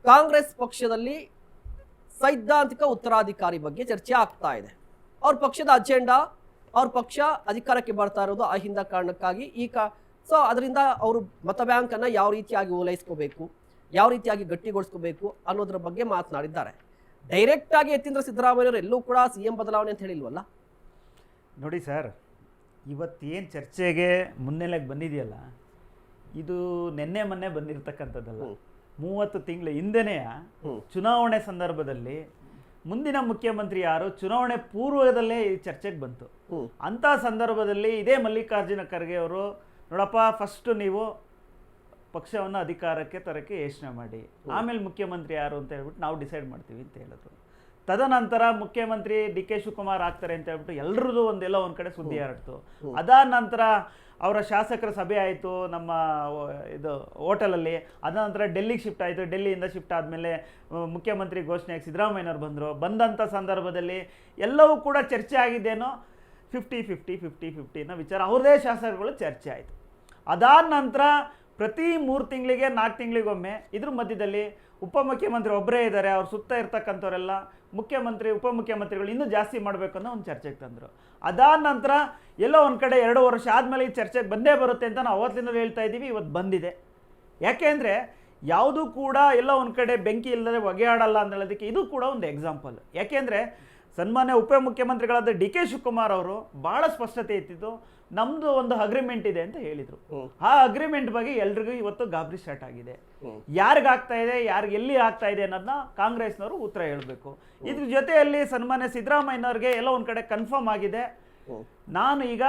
ಕಾಂಗ್ರೆಸ್ ಪಕ್ಷದಲ್ಲಿ ಸೈದ್ಧಾಂತಿಕ ಉತ್ತರಾಧಿಕಾರಿ ಬಗ್ಗೆ ಚರ್ಚೆ ಆಗ್ತಾ ಇದೆ. ಅವ್ರ ಪಕ್ಷದ ಅಜೆಂಡಾ, ಅವ್ರ ಪಕ್ಷ ಅಧಿಕಾರಕ್ಕೆ ಬರ್ತಾ ಇರೋದು ಅಹಿಂದ ಕಾರಣಕ್ಕಾಗಿ. ಸೊ ಅದರಿಂದ ಅವರು ಮತ ಬ್ಯಾಂಕ್ ಅನ್ನ ಯಾವ ರೀತಿಯಾಗಿ ಓಲೈಸ್ಕೋಬೇಕು, ಯಾವ ರೀತಿಯಾಗಿ ಗಟ್ಟಿಗೊಳಿಸ್ಕೋಬೇಕು ಅನ್ನೋದ್ರ ಬಗ್ಗೆ ಮಾತನಾಡಿದ್ದಾರೆ. ಡೈರೆಕ್ಟ್ ಆಗಿ ಯತೀಂದ್ರ ಸಿದ್ದರಾಮಯ್ಯವರು ಎಲ್ಲೂ ಕೂಡ ಸಿಎಂ ಬದಲಾವಣೆ ಅಂತ ಹೇಳಿಲ್ವಲ್ಲ. ನೋಡಿ ಸರ್, ಇವತ್ತೇನು ಚರ್ಚೆಗೆ ಮುನ್ನೆಲೆಗೆ ಬಂದಿದೆಯಲ್ಲ, ಇದು ನಿನ್ನೆ ಮೊನ್ನೆ ಬಂದಿರತಕ್ಕಂಥದ್ದಲ್ಲ. 30 ತಿಂಗಳ ಹಿಂದೆನೇ ಚುನಾವಣೆ ಸಂದರ್ಭದಲ್ಲಿ ಮುಂದಿನ ಮುಖ್ಯಮಂತ್ರಿ ಯಾರು ಚುನಾವಣೆ ಪೂರ್ವದಲ್ಲೇ ಈ ಚರ್ಚೆಗೆ ಬಂತು. ಅಂಥ ಸಂದರ್ಭದಲ್ಲಿ ಇದೇ ಮಲ್ಲಿಕಾರ್ಜುನ ಖರ್ಗೆ ಅವರು, ನೋಡಪ್ಪ, ಫಸ್ಟ್ ನೀವು ಪಕ್ಷವನ್ನು ಅಧಿಕಾರಕ್ಕೆ ತರಕ್ಕೆ ಯೋಚನೆ ಮಾಡಿ, ಆಮೇಲೆ ಮುಖ್ಯಮಂತ್ರಿ ಯಾರು ಅಂತ ಹೇಳ್ಬಿಟ್ಟು ನಾವು ಡಿಸೈಡ್ ಮಾಡ್ತೀವಿ ಅಂತ ಹೇಳಿದ್ರು. ತದನಂತರ ಮುಖ್ಯಮಂತ್ರಿ ಡಿ.ಕೆ. ಶಿವಕುಮಾರ್ ಆಗ್ತಾರೆ ಅಂತ ಹೇಳ್ಬಿಟ್ಟು ಎಲ್ಲರದ್ದು ಒಂದೆಲ್ಲ ಒಂದು ಕಡೆ ಸುದ್ದಿ ಹರಡ್ತು. ಅದಾದ ನಂತರ ಅವರ ಶಾಸಕರ ಸಭೆ ಆಯಿತು ನಮ್ಮ ಇದು ಹೋಟೆಲಲ್ಲಿ. ಅದ ನಂತರ ಡೆಲ್ಲಿಗೆ ಶಿಫ್ಟ್ ಆಯಿತು. ಡೆಲ್ಲಿಯಿಂದ ಶಿಫ್ಟ್ ಆದಮೇಲೆ ಮುಖ್ಯಮಂತ್ರಿ ಘೋಷಣೆಯಾಗಿ ಸಿದ್ದರಾಮಯ್ಯನವ್ರು ಬಂದರು. ಬಂದಂಥ ಸಂದರ್ಭದಲ್ಲಿ ಎಲ್ಲವೂ ಕೂಡ ಚರ್ಚೆ ಆಗಿದ್ದೇನೋ 50-50 ಅನ್ನೋ ವಿಚಾರ ಅವ್ರದೇ ಶಾಸಕರುಗಳು ಚರ್ಚೆ ಆಯಿತು. ಅದಾದ ನಂತರ ಪ್ರತಿ 3 ತಿಂಗಳಿಗೆ 4 ತಿಂಗಳಿಗೊಮ್ಮೆ ಇದ್ರ ಮಧ್ಯದಲ್ಲಿ ಉಪಮುಖ್ಯಮಂತ್ರಿ ಒಬ್ಬರೇ ಇದ್ದಾರೆ, ಅವ್ರ ಸುತ್ತ ಇರ್ತಕ್ಕಂಥವರೆಲ್ಲ ಮುಖ್ಯಮಂತ್ರಿ ಉಪಮುಖ್ಯಮಂತ್ರಿಗಳು ಇನ್ನೂ ಜಾಸ್ತಿ ಮಾಡಬೇಕು ಅನ್ನೋ ಒಂದು ಚರ್ಚೆಗೆ ತಂದರು. ಅದಾದ ನಂತರ ಎಲ್ಲೋ ಒಂದು ಕಡೆ 2 ವರ್ಷ ಆದಮೇಲೆ ಈ ಚರ್ಚೆಗೆ ಬಂದೇ ಬರುತ್ತೆ ಅಂತ ನಾವು ಅವತ್ತಿಂದ ಹೇಳ್ತಾ ಇದ್ದೀವಿ. ಇವತ್ತು ಬಂದಿದೆ. ಯಾಕೆಂದರೆ ಯಾವುದೂ ಕೂಡ ಎಲ್ಲ ಒಂದು ಕಡೆ ಬೆಂಕಿ ಇಲ್ಲದೆ ಹೊಗೆ ಆಡಲ್ಲ ಅಂತ ಹೇಳೋದಕ್ಕೆ ಇದು ಕೂಡ ಒಂದು ಎಕ್ಸಾಂಪಲ್. ಯಾಕೆಂದರೆ ಸನ್ಮಾನ್ಯ ಉಪಮುಖ್ಯಮಂತ್ರಿಗಳಾದ ಡಿ.ಕೆ. ಶಿವಕುಮಾರ್ ಅವರು ಭಾಳ ಸ್ಪಷ್ಟತೆ ಇತ್ತಿದ್ದು, ನಮ್ಮದು ಒಂದು ಅಗ್ರಿಮೆಂಟ್ ಇದೆ ಅಂತ ಹೇಳಿದರು. ಆ ಅಗ್ರಿಮೆಂಟ್ ಬಗ್ಗೆ ಎಲ್ರಿಗೂ ಇವತ್ತು ಗಾಬರಿ ಸ್ಟಾರ್ಟ್ ಆಗಿದೆ. ಯಾರಿಗಾಗ್ತಾ ಇದೆ, ಯಾರಿಗೆ ಎಲ್ಲಿ ಆಗ್ತಾ ಇದೆ ಅನ್ನೋದನ್ನ ಕಾಂಗ್ರೆಸ್ನವರು ಉತ್ತರ ಹೇಳಬೇಕು. ಇದ್ರ ಜೊತೆಯಲ್ಲಿ ಸನ್ಮಾನ್ಯ ಸಿದ್ದರಾಮಯ್ಯನವ್ರಿಗೆ ಎಲ್ಲ ಒಂದು ಕಡೆ ಕನ್ಫರ್ಮ್ ಆಗಿದೆ, ನಾನು ಈಗ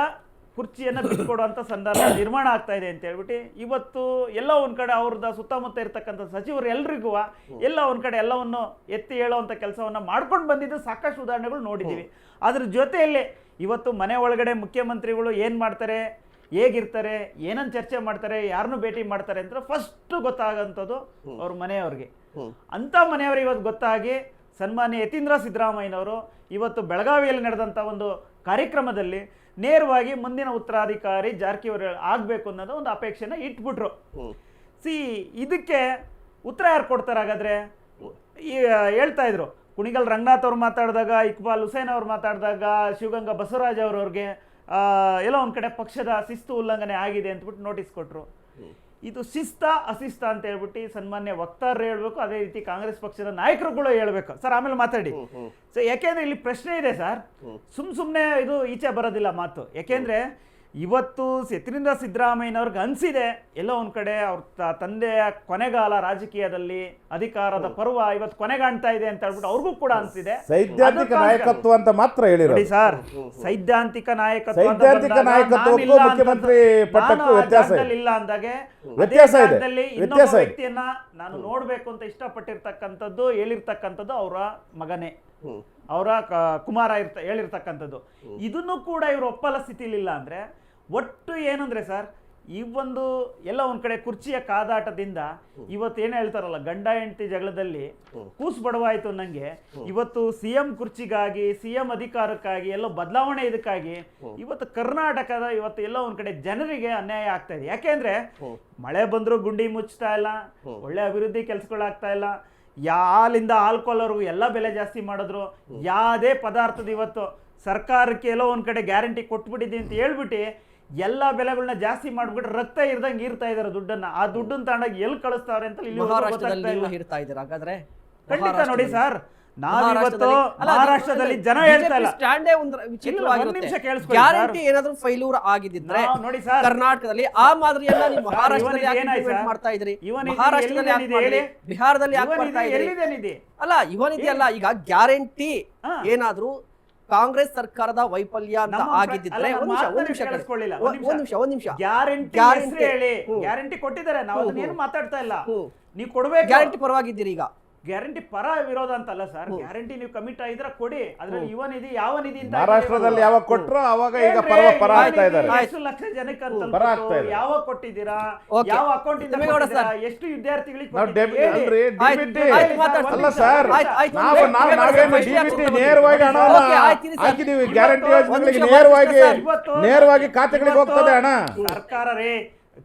ಕುರ್ಚಿಯನ್ನು ಬಿಟ್ಕೊಡುವಂಥ ಸಂದರ್ಭ ನಿರ್ಮಾಣ ಆಗ್ತಾ ಇದೆ ಅಂತ ಹೇಳ್ಬಿಟ್ಟು ಇವತ್ತು ಎಲ್ಲ ಒಂದು ಕಡೆ ಅವ್ರದ ಸುತ್ತಮುತ್ತ ಇರ್ತಕ್ಕಂಥ ಸಚಿವರು ಎಲ್ರಿಗೂ ಎಲ್ಲ ಒಂದು ಕಡೆ ಎಲ್ಲವನ್ನು ಎತ್ತಿ ಹೇಳುವಂಥ ಕೆಲಸವನ್ನು ಮಾಡ್ಕೊಂಡು ಬಂದಿದ್ದು ಸಾಕಷ್ಟು ಉದಾಹರಣೆಗಳು ನೋಡಿದ್ದೀವಿ. ಅದ್ರ ಜೊತೆಯಲ್ಲಿ ಇವತ್ತು ಮನೆ ಒಳಗಡೆ ಮುಖ್ಯಮಂತ್ರಿಗಳು ಏನು ಮಾಡ್ತಾರೆ, ಹೇಗಿರ್ತಾರೆ, ಏನನ್ನು ಚರ್ಚೆ ಮಾಡ್ತಾರೆ, ಯಾರನ್ನು ಭೇಟಿ ಮಾಡ್ತಾರೆ ಅಂತ ಫಸ್ಟ್ ಗೊತ್ತಾಗೋಂಥದ್ದು ಅವ್ರ ಮನೆಯವ್ರಿಗೆ. ಅಂಥ ಮನೆಯವ್ರಿಗೆ ಇವತ್ತು ಗೊತ್ತಾಗಿ ಸನ್ಮಾನ್ಯ ಯತೀಂದ್ರ ಸಿದ್ದರಾಮಯ್ಯನವರು ಇವತ್ತು ಬೆಳಗಾವಿಯಲ್ಲಿ ನಡೆದಂಥ ಒಂದು ಕಾರ್ಯಕ್ರಮದಲ್ಲಿ ನೇರವಾಗಿ ಮುಂದಿನ ಉತ್ತರಾಧಿಕಾರಿ ಜಾರಕಿಹೊಳಿ ಆಗಬೇಕು ಅನ್ನೋದು ಒಂದು ಅಪೇಕ್ಷೆನ ಇಟ್ಬಿಟ್ರು. ಇದಕ್ಕೆ ಉತ್ತರ ಯಾರು ಕೊಡ್ತಾರೆ ಹಾಗಾದರೆ? ಹೇಳ್ತಾ ಇದ್ರು ಕುಣಿಗಲ್ ರಂಗನಾಥ್ ಅವ್ರು ಮಾತಾಡಿದಾಗ, ಇಕ್ಬಾಲ್ ಹುಸೇನ್ ಅವ್ರು ಮಾತಾಡಿದಾಗ, ಶಿವಗಂಗಾ ಬಸವರಾಜ್ ಅವ್ರವ್ರಿಗೆ ಎಲ್ಲ ಒಂದು ಕಡೆ ಪಕ್ಷದ ಶಿಸ್ತು ಉಲ್ಲಂಘನೆ ಆಗಿದೆ ಅಂತಬಿಟ್ಟು ನೋಟಿಸ್ ಕೊಟ್ಟರು. ಇದು ಶಿಸ್ತ ಅಶಿಸ್ತ ಅಂತ ಹೇಳ್ಬಿಟ್ಟು ಸನ್ಮಾನ್ಯ ವಕ್ತಾರರು ಹೇಳ್ಬೇಕು, ಅದೇ ರೀತಿ ಕಾಂಗ್ರೆಸ್ ಪಕ್ಷದ ನಾಯಕರುಗಳು ಹೇಳ್ಬೇಕು. ಸರ್ ಆಮೇಲೆ ಮಾತಾಡಿ. ಸೊ ಯಾಕೆಂದ್ರೆ ಇಲ್ಲಿ ಪ್ರಶ್ನೆ ಇದೆ ಸರ್, ಸುಮ್ಮನೆ ಇದು ಈಚೆ ಬರೋದಿಲ್ಲ ಮಾತು. ಯಾಕೆಂದ್ರೆ ಇವತ್ತು ಯತೀಂದ್ರ ಸಿದ್ದರಾಮಯ್ಯನವ್ರಿಗೆ ಅನಿಸಿದೆ ಎಲ್ಲೋ ಒಂದು ಕಡೆ ಅವ್ರ ತಂದೆಯ ಕೊನೆಗಾಲ ರಾಜಕೀಯದಲ್ಲಿ ಅಧಿಕಾರದ ಪರ್ವ ಇವತ್ತು ಕೊನೆಗಾಣ್ತಾ ಇದೆ ಅಂತ ಹೇಳ್ಬಿಟ್ಟು ಅವ್ರಿಗೂ ಕೂಡ ಅನಿಸಿದೆ. ಸೈದ್ಧಾಂತಿಕ ನಾಯಕತ್ವ ಅಂತ ಮಾತ್ರ ಹೇಳಿರೋದು ಸರ್. ಸೈದ್ಧಾಂತಿಕ ನಾಯಕತ್ವ ಮುಖ್ಯಮಂತ್ರಿ ಪಟ್ಟಕ್ಕೂ ವ್ಯತ್ಯಾಸ ಇಲ್ಲ ಅಂದಾಗೆ ಇನ್ನೊಬ್ಬ ವ್ಯಕ್ತಿಯನ್ನ ನಾನು ನೋಡ್ಬೇಕು ಅಂತ ಇಷ್ಟಪಟ್ಟಿರ್ತಕ್ಕಂಥದ್ದು ಹೇಳಿರ್ತಕ್ಕಂಥದ್ದು ಅವರ ಮಗನೇ, ಅವರ ಕುಮಾರ ಹೇಳಿರ್ತಕ್ಕಂಥದ್ದು. ಇದನ್ನು ಕೂಡ ಇವರು ಒಪ್ಪಲ ಸ್ಥಿತಿಲಿಲ್ಲ ಅಂದ್ರೆ ಒಟ್ಟು ಏನಂದ್ರೆ ಸರ್, ಈ ಒಂದು ಎಲ್ಲ ಒಂದ್ ಕಡೆ ಕುರ್ಚಿಯ ಕಾದಾಟದಿಂದ ಇವತ್ತು ಏನು ಹೇಳ್ತಾರಲ್ಲ, ಗಂಡ ಹೆಂಡತಿ ಜಗಳದಲ್ಲಿ ಕೂಸು ಬಡವಾಯ್ತು ಅನ್ನಂಗೆ ಇವತ್ತು ಸಿಎಂ ಕುರ್ಚಿಗಾಗಿ, ಸಿಎಂ ಅಧಿಕಾರಕ್ಕಾಗಿ, ಎಲ್ಲೋ ಬದಲಾವಣೆ ಇದಕ್ಕಾಗಿ ಇವತ್ತು ಕರ್ನಾಟಕದ ಇವತ್ತು ಎಲ್ಲ ಒಂದ್ ಕಡೆ ಜನರಿಗೆ ಅನ್ಯಾಯ ಆಗ್ತಾ ಇದೆ. ಯಾಕೆಂದ್ರೆ ಮಳೆ ಬಂದ್ರು ಗುಂಡಿ ಮುಚ್ತಾ ಇಲ್ಲ, ಒಳ್ಳೆ ಅಭಿವೃದ್ಧಿ ಕೆಲಸಗಳಾಗ್ತಾ ಇಲ್ಲ, ಹಾಲಿಂದ ಆಲ್ಕೋಹಾಲ್ವರೆಗೂ ಎಲ್ಲ ಬೆಲೆ ಜಾಸ್ತಿ ಮಾಡಿದ್ರು, ಯಾವುದೇ ಪದಾರ್ಥದ ಇವತ್ತು ಸರ್ಕಾರಕ್ಕೆ ಎಲ್ಲೋ ಒಂದ್ ಕಡೆ ಗ್ಯಾರಂಟಿ ಕೊಟ್ಬಿಟ್ಟಿದ್ದೀವಿ ಅಂತ ಹೇಳ್ಬಿಟ್ಟು ಎಲ್ಲ ಬೆಲೆಗಳನ್ನ ಜಾಸ್ತಿ ಮಾಡ್ಬಿಟ್ಟು ರಕ್ತ ಇರ್ದಂಗೆ ಇರ್ತಾ ಇದಾರೆ ದುಡ್ಡನ್ನ. ಆ ದುಡ್ಡನ್ನ ತಗೊಂಡಾಗ ಎಲ್ಲಿ ಕಳಿಸ್ತಾವ್ರೆ ಅಂತ ಇಲ್ಲಿ ಖಂಡಿತ ನೋಡಿ ಸರ್. ನಾವಿವತ್ತು ಮಹಾರಾಷ್ಟ್ರದಲ್ಲಿ ಜನ ಹೇಳ್ತಾ ಇಲ್ಲ, ಗ್ಯಾರಂಟಿ ಏನಾದ್ರೂ ಫೈಲೂರ್ ಆಗಿದ್ರೆ ನೋಡಿ ಸರ್, ಕರ್ನಾಟಕದಲ್ಲಿ ಆ ಮಾದರಿಯನ್ನ ನೀವು ಮಹಾರಾಷ್ಟ್ರದಲ್ಲಿ ಮಾಡ್ತಾ ಇದ್ರಿ, ಮಹಾರಾಷ್ಟ್ರದಲ್ಲಿ ಬಿಹಾರದಲ್ಲಿ ಅಲ್ಲ ಇವನಿದೆಯಲ್ಲ. ಈಗ ಗ್ಯಾರಂಟಿ ಏನಾದ್ರೂ ಕಾಂಗ್ರೆಸ್ ಸರ್ಕಾರದ ವೈಫಲ್ಯ ಅಂತ ಆಗಿದ್ದಿದ್ರೆ ಒಂದ್ ನಿಮಿಷ ಗ್ಯಾರಂಟಿ ಕೊಟ್ಟಿದ್ದಾರೆ, ನಾವು ಏನು ಮಾತಾಡ್ತಾ ಇಲ್ಲ. ನೀವು ಕೊಡ್ಬೇಕು, ಗ್ಯಾರಂಟಿ ಪರವಾಗಿದ್ದೀರಿ. ಈಗ ಗ್ಯಾರಂಟಿ ಪರ ವಿರೋಧ ಅಂತಲ್ಲ ಸರ್, ಗ್ಯಾರಂಟಿ ನೀವು ಕಮಿಟ್ ಆಗಿದ್ರೆ ಕೊಡಿ. ಅದ್ರಲ್ಲಿ ಯುವ ನಿಧಿ ಯಾವ ನಿಧಿ ಅಂತ ಮಹಾರಾಷ್ಟ್ರದಲ್ಲಿ ಯಾವಾಗ ಕೊಟ್ಟರು ಅವಾಗ ಈಗ ಪರ ಆಗ್ತಾ ಇದ್ದಾರೆ. ಎಷ್ಟು ಲಕ್ಷ ಜನಕ್ಕೆ ಅಂತ ಯಾವಾಗ ಕೊಟ್ಟಿದ್ದೀರಾ, ಯಾವ ಅಕೌಂಟ್ ಇಂದ, ಎಷ್ಟು ವಿದ್ಯಾರ್ಥಿಗಳಿಗೆ ಅಲ್ಲ ಸರ್, ನೇರವಾಗಿ ಹಣ ಹಾಕಿದೀವಿ, ಗ್ಯಾರಂಟಿ ಯೋಜನೆಗಳಿಗೆ ನೇರವಾಗಿ ಖಾತೆಗಳಿಗೆ ಹೋಗ್ತದೆ ಹಣ. ಸರ್ಕಾರ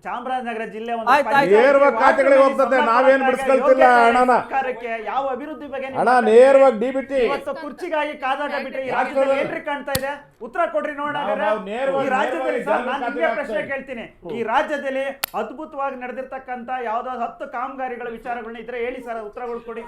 ಚಾಮರಾಜನಗರ ಜಿಲ್ಲೆ ಒಂದು ಆಯ್ತು, ಆಯ್ತು. ಪಂಚಾಯ್ತಿಗೆ ನೇರವಾಗಿ ಖಾತೆಗಳಿಗೆ ವಾಟರ್ ಹೋಗ್ತದೆ, ಸಂಬಂಧ ನಾವೇನ್ ಪಟ್ಟಾಗ ಬಿಡಿಸ್ಕೊಳ್ತಿಲ್ಲ ಯೋಗ್ಯತೆ ಹಣನ. ಸರ್ಕಾರಕ್ಕೆ ಯಾವ ಅಭಿವೃದ್ಧಿ ಬಗ್ಗೆ ನೀವು ಹಣ ಮಾತಾಡ್ತೀರಿ? ನೇರವಾಗಿ ಡಿಬಿಟಿ ಇವತ್ತು ಕುರ್ಚಿಗಾಗಿ ಕಾದಾಟ ಬಿಟ್ರೆ ಈ ರಾಜ್ಯದಲ್ಲಿ ಏನ್ರಿ ಕಾಣ್ತಾ ಇದೆ? ಉತ್ತರ ಕೊಡ್ರಿ ನೋಡೋಣ. ನಾವು ನೇರವಾಗಿ- ಈ ರಾಜ್ಯದಲ್ಲಿ ನೇರವಾಗಿ ಸರ್, ನಾನು ನಿಮಗೆ ಖಾತೆಗೆ ಪ್ರಶ್ನೆ ಹಾಕ್ತೇವೆ. ಕೇಳ್ತೀನಿ. ಈ ರಾಜ್ಯದಲ್ಲಿ ಅದ್ಭುತವಾಗಿ ನಡೆದಿರ್ತಕ್ಕಂಥ ಯಾವ್ದಾದ್ರು 10 ಕಾಮಗಾರಿಗಳ ವಿಚಾರಗಳನ್ನ ಇದ್ರೆ ಹೇಳಿ ಸರ್, ಉತ್ತರಗಳು ಕೊಡಿ.